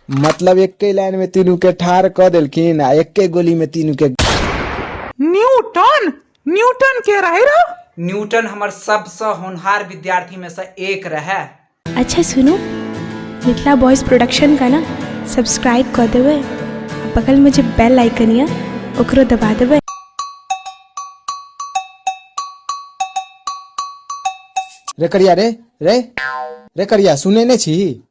मतलब एके लाइन में तीनू के ठार क देलखिन आ एके गोली में तीनू के। न्यूटन न्यूटन के रहे रो? न्यूटन हमर सबसे होनहार विद्यार्थी में से एक रहे। अच्छा सुनो, मिथिला बॉयज प्रोडक्शन का ना सब्सक्राइब कर देवे, बगल में जो बेल आइकन है ओकरो दबा देवे। रे करिया रे करिया सुने ने छी?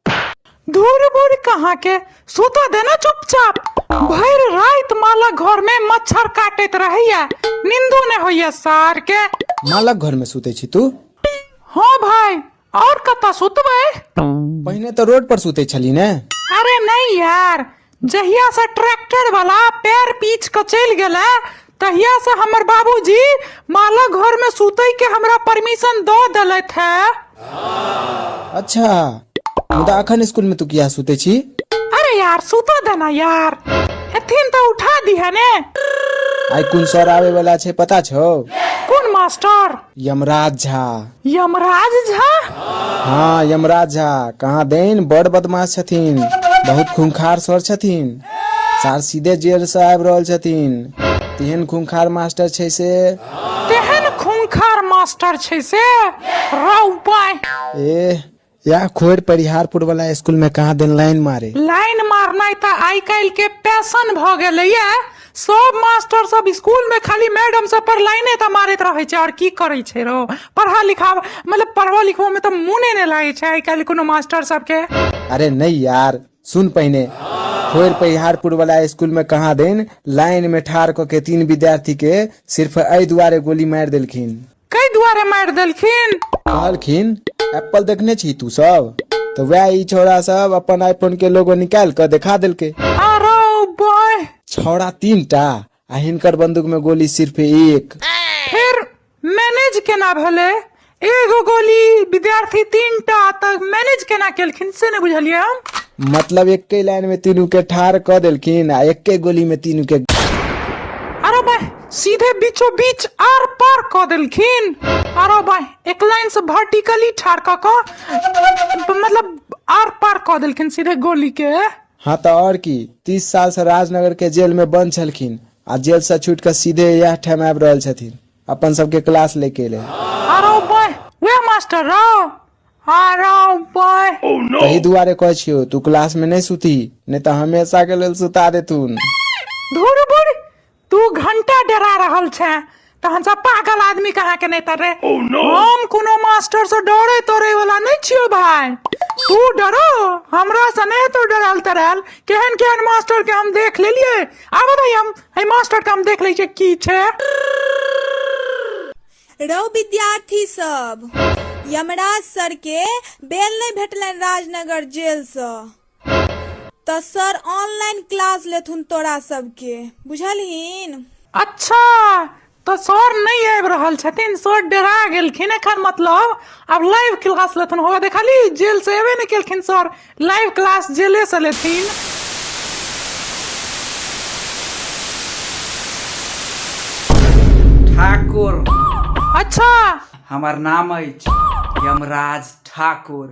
दूर बूढ़ कहाँ के सुता देना चुपचाप। भर रात माला घर में मच्छर काटत रहिया, नींदो ने होइया सार के। मालक घर में सुते छी तू? हाँ भाई, और कता सुतबे? पहले तो रोड पर सुते छली ने। अरे नहीं यार, जहिया से ट्रैक्टर वाला पैर पीछ के चल गेला तहिया से हमर बाबूजी माला घर में सुते के हमरा परमिशन दो देले थे। अच्छा, मुदा अखन स्कूल में तू किया सुते छी? अरे यार सुता देना यार, एथिन तो उठा दी है ने। आई कौन सर आवे वाला छे पता छो? कौन मास्टर? यमराज झा। यमराज झा? हाँ यमराज झा, कहाँ देन बड़ बदमाश छथिन, बहुत खूंखार सर छथिन, सार सीधे जेल से आबि रहल छथिन। तेहन खूंखार मास्टर छै से। तेहन खूंखार मास्टर छै से रौ पाए। या खोर परिहारपुर वाला स्कूल में कहाँ दिन लाइन मारे। लाइन मारना तो आई काल के पैशन भ गेले ये। सब मास्टर सब स्कूल में खाली मैडम सब पर लाइने तो मारत रहे छे, और की करे छे रो? पढ़ा लिखा मतलब पढ़वा लिखवा में तो मुने ने लागे छे आई काल कोनो मास्टर सब के। अरे नहीं यार, सुन पहले, खोर परिहारपुर वाला स्कूल में कहाँ दिन लाइन में ठार क के 3 विद्यार्थी के सिर्फ एहि दुआरे गोली मार देलखिन। कई दुआरे मार देलखिन? कहलखिन एप्पल देखने छी तू सब, तो वह ई छोरा सब अपन आईफोन के लोगो निकाल कर दिखा देलके। अरे बॉय, छोरा 3 टा आ हिनकर बंदूक में गोली सिर्फ 1। फिर मैनेज केना भेले? एगो गोली विद्यार्थी 3 टा तक मैनेज केना केलखिन से ने बुझलिए हम। मतलब एके लाइन में तीनू के ठार क देलखिन आ एके गोली में तीनू के। अरे भाई, सीधे बीचों बीच आर पार क देलखिन। अरे भाई, एक लाइन से वर्टिकली ठार क मतलब आर पार क देलखिन सीधे गोली के। हाँ तो और की, 30 साल से राजनगर के जेल में बंद छलखिन आ जेल से छूट कर सीधे यह ठम आबि रहल छथिन अपन सबके क्लास लेके ले। अरे भाई, वे मास्टर रो। अरे भाई, तही दुआरे कह छियो तू क्लास में नहीं सुती, नहीं तो हमेशा के लेल सुता देतून। धुर बुढ़, तू घंटा डरा रहल छे, तहन सब पागल आदमी कहाँ के नहीं तर रे। हम कोनो मास्टर से डरे तोरे वाला नहीं छियो भाई। तू डरो हमरा से नहीं, तो डरल तरल केहन केहन मास्टर के हम देख लेलिए। आब भाई हम मास्टर के हम देख ले छे की छे। रौ विद्यार्थी सब, यमराज सर के बेल नहीं भेटलन राजनगर जेल से, तो सर ऑनलाइन क्लास लेथुन तोरा सबके, बुझलहिन? अच्छा, तो सर नहीं आब रहल छथिन, सर डरा गेलखिन एखन, मतलब अब लाइव क्लास लेथुन। होगा देखली जेल से एबे नहीं केलखिन सर, लाइव क्लास जेले से लेथिन। ठाकुर। अच्छा, हमार नाम अछि यमराज ठाकुर।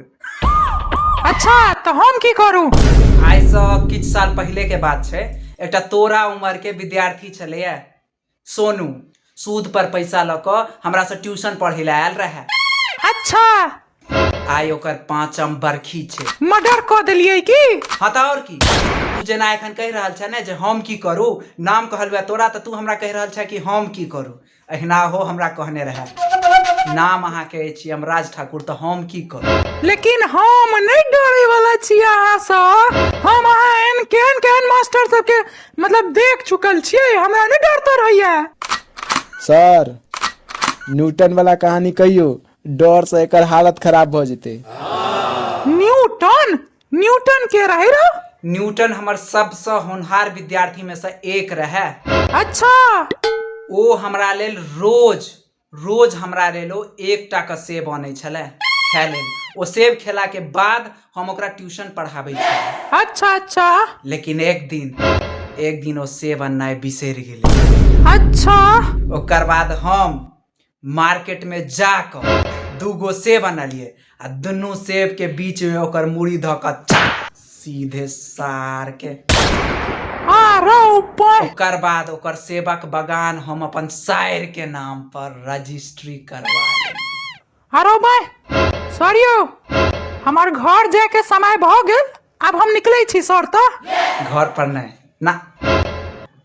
अच्छा तो हम की करूं? आइ से किछ साल पहले के बात छे, एकटा तोरा उम्र के विद्यार्थी छले सोनू, सूद पर पैसा ल क हमरा से ट्यूशन पढ़े ला आयल रहे। अच्छा, आइ ओकर 5म बरखी छे। मर्डर क देलिए की? हाँ तो और की, तू जेना एखन कह रहल छे ने जे हम की करू, नाम कहलबे तोरा, तो तू हमरा कह रहल छे कि हम की करू। अहिना हो हमरा कहने रहे, नाम अहाँ के छी यमराज ठाकुर, तो हम की करू। लेकिन हम नहीं डरे वाला छी अहाँ से। हम अहाँ केहन केहन मास्टर सब के मतलब देख चुकल छियै, हमरा नहीं डरते रहिए। सर, न्यूटन वाला कहानी कहियो, डर से एकर हालत खराब भ जेते। न्यूटन? न्यूटन के रहे रो? न्यूटन हमर सबसे होनहार विद्यार्थी में से एक रहे। अच्छा, ओ हमरा लेल रोज हमरा लेलो 1 टा के सेब आनै छले खाय लेल। ओ सेब खेला के बाद हम ओकरा ट्यूशन पढ़ाबै छलिए। अच्छा। लेकिन एक दिन ओ सेब अन्नाय बिसरि गेलै। अच्छा, ओकर बाद हम मार्केट में जाकर 2 गो सेब आनलिए आ दुनू सेब के बीच में ओकर मूड़ी ध क सीधे सार के अरे ऊपर ओकर बाद ओकर सेवक बगान हम अपन शायर के नाम पर रजिस्ट्री करवा लेब। अरे भाई सरियो हमार घर जाए के समय भ गेल, अब हम निकले छी सर। तो घर पर नहीं ना,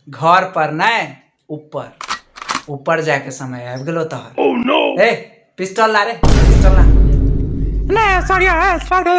घर पर नहीं, ऊपर ऊपर जाए के समय आबि गेलो तोहर। ए पिस्टल ला रे, पिस्टल ला। नहीं सरिया है सरिया।